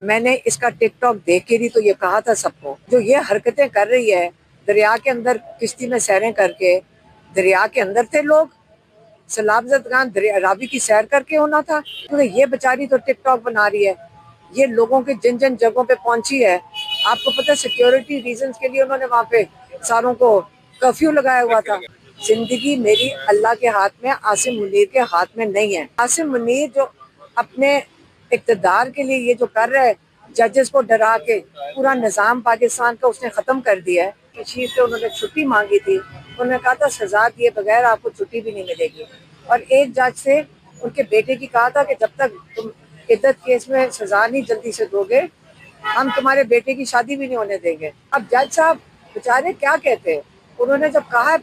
میں نے اس کا ٹک ٹاک دیکھ کے بھی تو یہ کہا تھا سب کو، جو یہ حرکتیں کر رہی ہے دریا کے اندر کشتی میں سیریں کر کے، دریا کے اندر تھے لوگ، سیلاب زدگان راوی کی سیر کر کے ہونا تھا، یہ بیچاری تو ٹک ٹاک بنا رہی ہے، یہ لوگوں کے جن جن جگہوں پہ پہنچی ہے۔ آپ کو پتہ ہے سیکیورٹی ریزنز کے لیے انہوں نے وہاں پہ ساروں کو کرفیو لگایا ہوا تھا۔ زندگی میری اللہ کے ہاتھ میں، عاصم منیر کے ہاتھ میں نہیں ہے۔ عاصم منیر جو اپنے اقتدار کے لیے یہ جو کر رہا ہے، ججز کو ڈرا کے پورا نظام پاکستان کا اس نے ختم کر دیا ہے۔ کشیر سے انہوں نے چھٹی مانگی تھی، انہوں نے کہا تھا سزا دیے بغیر آپ کو چھٹی بھی نہیں ملے گی، اور ایک جج سے ان کے بیٹے کی کہا تھا کہ جب تک تم عدت کیس میں سزا نہیں جلدی سے دو گے ہم تمہارے بیٹے کی شادی بھی نہیں ہونے دیں گے۔ اب جج صاحب بیچارے کیا کہتے ہیں، انہوں نے جب کہا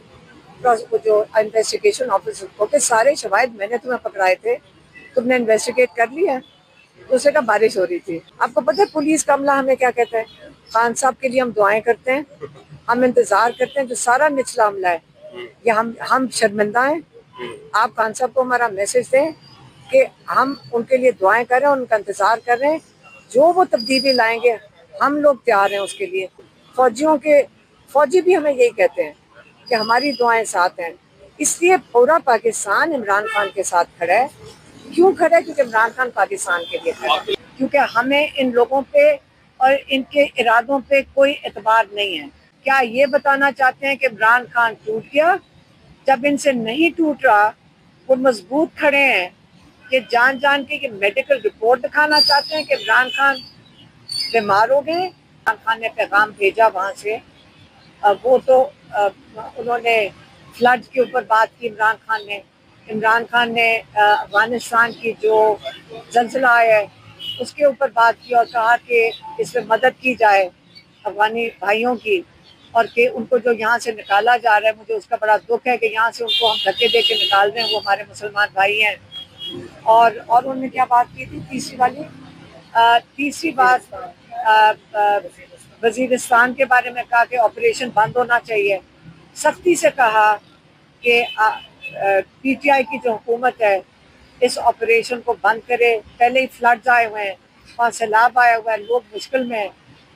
جو انویسٹیگیشن آفیسر کو کہ سارے شواہد میں نے تمہیں پکڑائے تھے، تم نے انویسٹیگیٹ کر لیا، دوسرے کا بارش ہو رہی تھی۔ آپ کو پتہ ہے پولیس کا عملہ ہمیں کیا کہتا ہے؟ خان صاحب کے لیے ہم دعائیں کرتے ہیں، ہم انتظار کرتے ہیں، جو سارا نچلا عملہ ہے یہ ہم شرمندہ ہیں۔ آپ خان صاحب کو ہمارا میسج دیں کہ ہم ان کے لیے دعائیں کر رہے ہیں، ان کا انتظار کر رہے ہیں، جو وہ تبدیلی لائیں گے ہم لوگ تیار ہیں اس کے لیے۔ فوجی بھی ہمیں یہی کہتے ہیں کہ ہماری دعائیں ساتھ ہیں، اس لیے پورا پاکستان عمران خان کے ساتھ کھڑا ہے۔ کیوں کھڑا ہے؟ کیونکہ عمران خان پاکستان کے لیے کھڑا ہے، کیونکہ ہمیں ان لوگوں پہ اور ان کے ارادوں پہ کوئی اعتبار نہیں ہے۔ کیا یہ بتانا چاہتے ہیں کہ عمران خان ٹوٹ گیا؟ جب ان سے نہیں ٹوٹ رہا، وہ مضبوط کھڑے ہیں، کہ جان جان کے یہ میڈیکل رپورٹ دکھانا چاہتے ہیں کہ عمران خان بیمار ہو گئے۔ عمران خان نے پیغام بھیجا وہاں سے، وہ تو انہوں نے فلڈ کے اوپر بات کی، عمران خان نے افغانستان کی جو زلزلہ آیا ہے اس کے اوپر بات کی اور کہا کہ اس میں مدد کی جائے افغانی بھائیوں کی، اور کہ ان کو جو یہاں سے نکالا جا رہا ہے، مجھے اس کا بڑا دکھ ہے کہ یہاں سے ان کو ہم دھکے دے کے نکال رہے ہیں، وہ ہمارے مسلمان بھائی ہیں۔ اور انہوں نے کیا بات کی تھی تیسری بات وزیرستان کے بارے میں کہا کہ آپریشن بند ہونا چاہیے، سختی سے کہا کہ پی ٹی آئی کی جو حکومت ہے اس آپریشن کو بند کرے۔ پہلے ہی فلڈز آئے ہوئے ہیں، وہاں سیلاب آیا ہوا ہے، لوگ مشکل میں ہیں،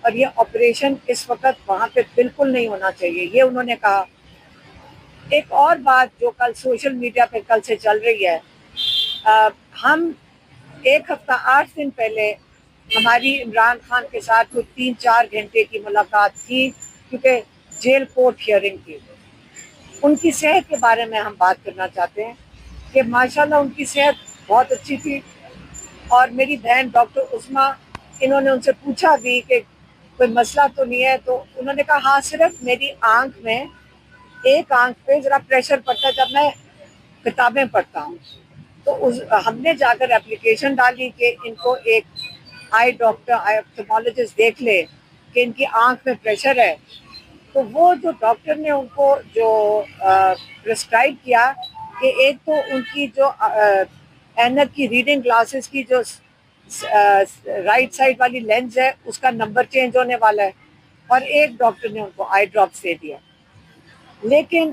اور یہ آپریشن اس وقت وہاں پہ بالکل نہیں ہونا چاہیے، یہ انہوں نے کہا۔ ایک اور بات جو کل سوشل میڈیا پہ کل سے چل رہی ہے، ہم ایک ہفتہ 8 دن پہلے ہماری عمران خان کے ساتھ کوئی 3-4 گھنٹے کی ملاقات تھی، کیونکہ جیل کورٹ ہیئرنگ تھی۔ ان کی صحت کے بارے میں ہم بات کرنا چاہتے ہیں کہ ماشاءاللہ ان کی صحت بہت اچھی تھی، اور میری بہن ڈاکٹر عثمہ، انہوں نے ان سے پوچھا بھی کہ کوئی مسئلہ تو نہیں ہے، تو انہوں نے کہا ہاں صرف میری آنکھ میں ایک آنکھ پہ ذرا پریشر پڑتا ہے جب میں کتابیں پڑھتا ہوں، تو ہم نے جا کر اپلیکیشن ڈالی کہ ان کو ایک ڈاکٹر آپتھالمولوجسٹ دیکھ لے کہ ان کی آنکھ میں پریشر ہے۔ تو وہ جو ڈاکٹر نے ان کو جو پرسکرائب کیا کہ ایک تو ان کی جو اینک کی ریڈنگ گلاسز کی جو رائٹ سائڈ والی لینز ہے اس کا نمبر چینج ہونے والا ہے، اور ایک ڈاکٹر نے ان کو آئی ڈراپس دے دیا۔ لیکن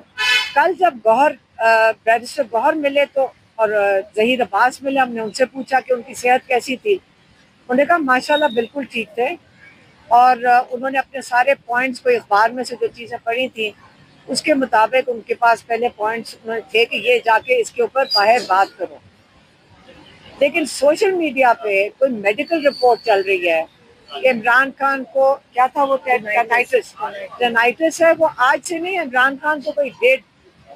کل جب بیرسٹر گوہر ملے تو اور ظہیر عباس ملے، ہم نے ان سے پوچھا کہ ان کی صحت کیسی تھی، انہوں نے کہا ماشاءاللہ بالکل ٹھیک تھے، اور انہوں نے اپنے سارے پوائنٹس کو اخبار میں سے جو چیزیں پڑھی تھیں اس کے مطابق ان کے پاس پہلے پوائنٹس تھے کہ یہ جا کے اس کے اوپر باہر بات کرو۔ لیکن سوشل میڈیا پہ کوئی میڈیکل رپورٹ چل رہی ہے کہ عمران خان کو کیا تھا، وہ ٹینائٹس ہے، وہ آج سے نہیں، عمران خان کو کوئی 1.5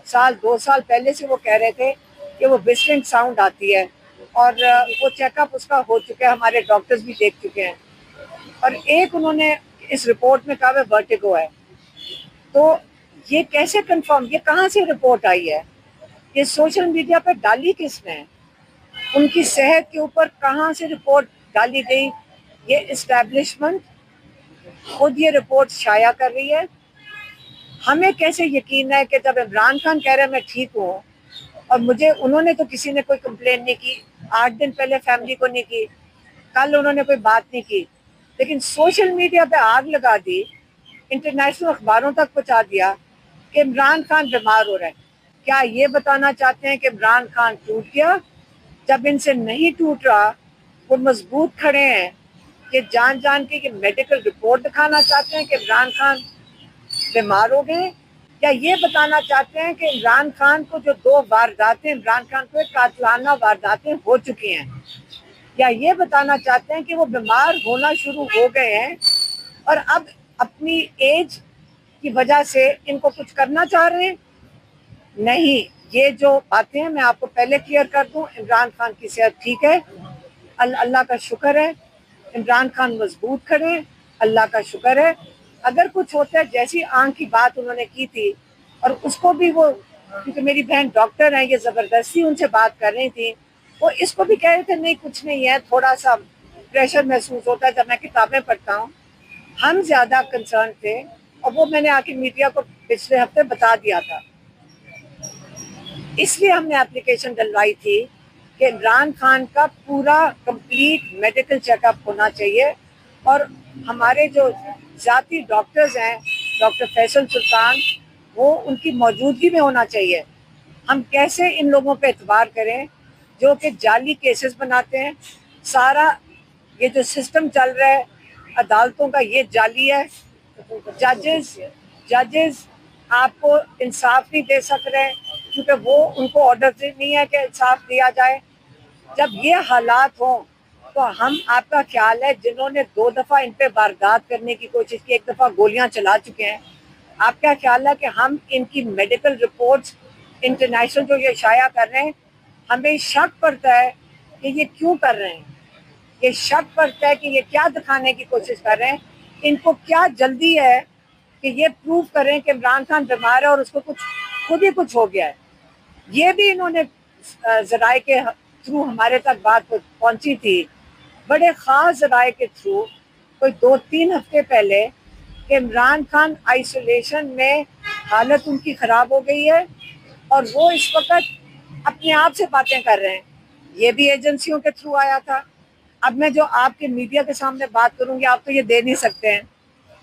سال 2 سال پہلے سے وہ کہہ رہے تھے کہ وہ وسلنگ ساؤنڈ آتی ہے، اور وہ چیک اپ اس کا ہو چکا ہے، ہمارے ڈاکٹرز بھی دیکھ چکے ہیں۔ اور ایک انہوں نے اس رپورٹ میں کہا ورٹیگو ہے، تو یہ کیسے کنفرم، یہ کہاں سے رپورٹ آئی ہے، یہ سوشل میڈیا پہ ڈالی کس نے، ان کی صحت کے اوپر کہاں سے رپورٹ ڈالی گئی؟ یہ اسٹیبلشمنٹ خود یہ رپورٹ شائع کر رہی ہے۔ ہمیں کیسے یقین ہے کہ جب عمران خان کہہ رہے ہیں میں ٹھیک ہوں، اور مجھے انہوں نے تو کسی نے کوئی کمپلین نہیں کی، 8 دن پہلے فیملی کو نہیں کی، کل انہوں نے کوئی بات نہیں کی، لیکن سوشل میڈیا پہ آگ لگا دی، انٹرنیشنل اخباروں تک پہنچا دیا کہ عمران خان بیمار ہو رہے ہیں۔ کیا یہ بتانا چاہتے ہیں کہ عمران خان ٹوٹ گیا؟ جب ان سے نہیں ٹوٹ رہا، وہ مضبوط کھڑے ہیں، یہ جان جان کے یہ میڈیکل رپورٹ دکھانا چاہتے ہیں کہ عمران خان بیمار ہو گئے، یا یہ بتانا چاہتے ہیں کہ عمران خان کو جو 2 وارداتیں، عمران خان کو قاتلانہ وارداتیں ہو چکی ہیں، یا یہ بتانا چاہتے ہیں کہ وہ بیمار ہونا شروع ہو گئے ہیں اور اب اپنی ایج کی وجہ سے ان کو کچھ کرنا چاہ رہے ہیں؟ نہیں، یہ جو باتیں ہیں میں آپ کو پہلے کلیئر کر دوں، عمران خان کی صحت ٹھیک ہے، اللہ کا شکر ہے، عمران خان مضبوط کھڑے، اللہ کا شکر ہے۔ اگر کچھ ہوتا ہے، جیسی آنکھ کی بات انہوں نے کی تھی، اور اس کو بھی وہ، کیونکہ میری بہن ڈاکٹر ہیں، یہ زبردستی ان سے بات کر رہی تھی، وہ اس کو بھی کہہ رہے تھے نہیں کچھ نہیں ہے، تھوڑا سا پریشر محسوس ہوتا ہے جب میں کتابیں پڑھتا ہوں۔ ہم زیادہ کنسرن تھے، اور وہ میں نے آ کے میڈیا کو پچھلے ہفتے بتا دیا تھا، اس لیے ہم نے اپلیکیشن ڈلوائی تھی کہ عمران خان کا پورا کمپلیٹ میڈیکل چیک اپ ہونا چاہیے، اور ہمارے جو ذاتی ڈاکٹرز ہیں، ڈاکٹر فیصل سلطان، وہ ان کی موجودگی میں ہونا چاہیے۔ ہم کیسے ان لوگوں پہ اعتبار کریں جو کہ جعلی کیسز بناتے ہیں؟ سارا یہ جو سسٹم چل رہا ہے عدالتوں کا، یہ جعلی ہے۔ ججز آپ کو انصاف نہیں دے سک رہے کیونکہ وہ ان کو آرڈر نہیں ہے کہ انصاف دیا جائے۔ جب یہ حالات ہوں تو ہم، آپ کا خیال ہے جنہوں نے 2 دفعہ ان پہ واردات کرنے کی کوشش کی، 1 دفعہ گولیاں چلا چکے ہیں، آپ کا خیال ہے کہ ہم ان کی میڈیکل رپورٹس انٹرنیشنل جو یہ شائع کر رہے ہیں، ہمیں شک پڑتا ہے کہ یہ کیوں کر رہے ہیں، یہ شک پڑتا ہے کہ یہ کیا دکھانے کی کوشش کر رہے ہیں، ان کو کیا جلدی ہے کہ یہ پروف کریں کہ عمران خان بیمار ہے اور اس کو خود ہی کچھ ہو گیا ہے۔ یہ بھی انہوں نے ذرائع کے تھرو ہمارے تک بات پہنچی تھی، بڑے خاص ذرائع کے تھرو، کوئی 2-3 ہفتے پہلے، کہ عمران خان آئسولیشن میں حالت ان کی خراب ہو گئی ہے اور وہ اس وقت اپنے آپ سے باتیں کر رہے ہیں۔ یہ بھی ایجنسیوں کے تھرو آیا تھا۔ اب میں جو آپ کے میڈیا کے سامنے بات کروں گی، آپ تو یہ دے نہیں سکتے ہیں،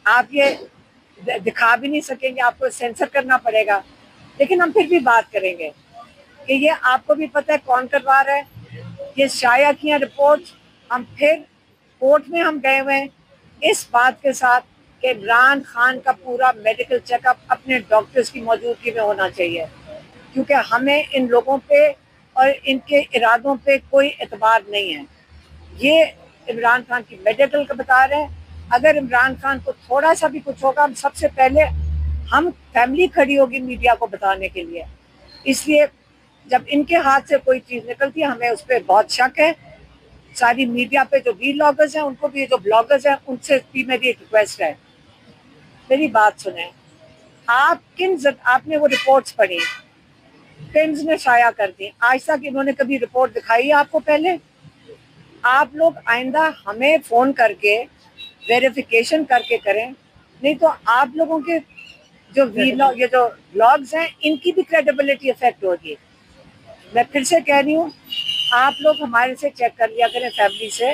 آپ یہ دکھا بھی نہیں سکیں گے، آپ کو سینسر کرنا پڑے گا، لیکن ہم پھر بھی بات کریں گے کہ یہ آپ کو بھی پتہ ہے کون کروا رہا ہے۔ یہ شائع کیا رپورٹ، ہم پھر کورٹ میں ہم گئے ہوئے ہیں اس بات کے ساتھ کہ عمران خان کا پورا میڈیکل چیک اپ اپنے ڈاکٹرز کی موجودگی میں ہونا چاہیے، کیونکہ ہمیں ان لوگوں پہ اور ان کے ارادوں پہ کوئی اعتبار نہیں ہے۔ یہ عمران خان کی میڈیکل کا بتا رہے ہیں، اگر عمران خان کو تھوڑا سا بھی کچھ ہوگا، ہم سب سے پہلے ہم فیملی کھڑی ہوگی میڈیا کو بتانے کے لیے۔ اس لیے جب ان کے ہاتھ سے کوئی چیز نکلتی ہے، ہمیں اس پہ بہت شک ہے۔ ساری میڈیا پہ جو ویلاگرز ہیں، ان کو بھی، جو بلاگرز ہیں، ان سے بھی میری ایک ریکویسٹ ہے، میری بات سنیں۔ آپ نے وہ رپورٹس پڑھی، فلمز نے شائع کر دی، آج تک انہوں نے کبھی رپورٹ دکھائی ہے آپ کو پہلے؟ آپ لوگ آئندہ ہمیں فون کر کے ویریفیکیشن کر کے کریں، نہیں تو آپ لوگوں کے جو یہ جو بلاگز ہیں، ان کی بھی کریڈیبلٹی افیکٹ ہوگی۔ میں پھر سے کہہ رہی ہوں، آپ لوگ ہمارے سے چیک کر لیا کریں فیملی سے،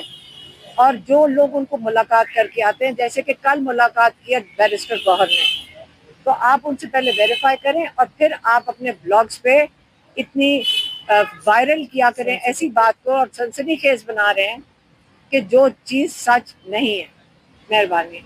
اور جو لوگ ان کو ملاقات کر کے آتے ہیں، جیسے کہ کل ملاقات کیا بیرسٹر گوہر نے، تو آپ ان سے پہلے ویریفائی کریں اور پھر آپ اپنے بلاگز پہ اتنی وائرل کیا کریں ایسی بات کو، اور سنسنی خیز بنا رہے ہیں کہ جو چیز سچ نہیں ہے۔ مہربانی۔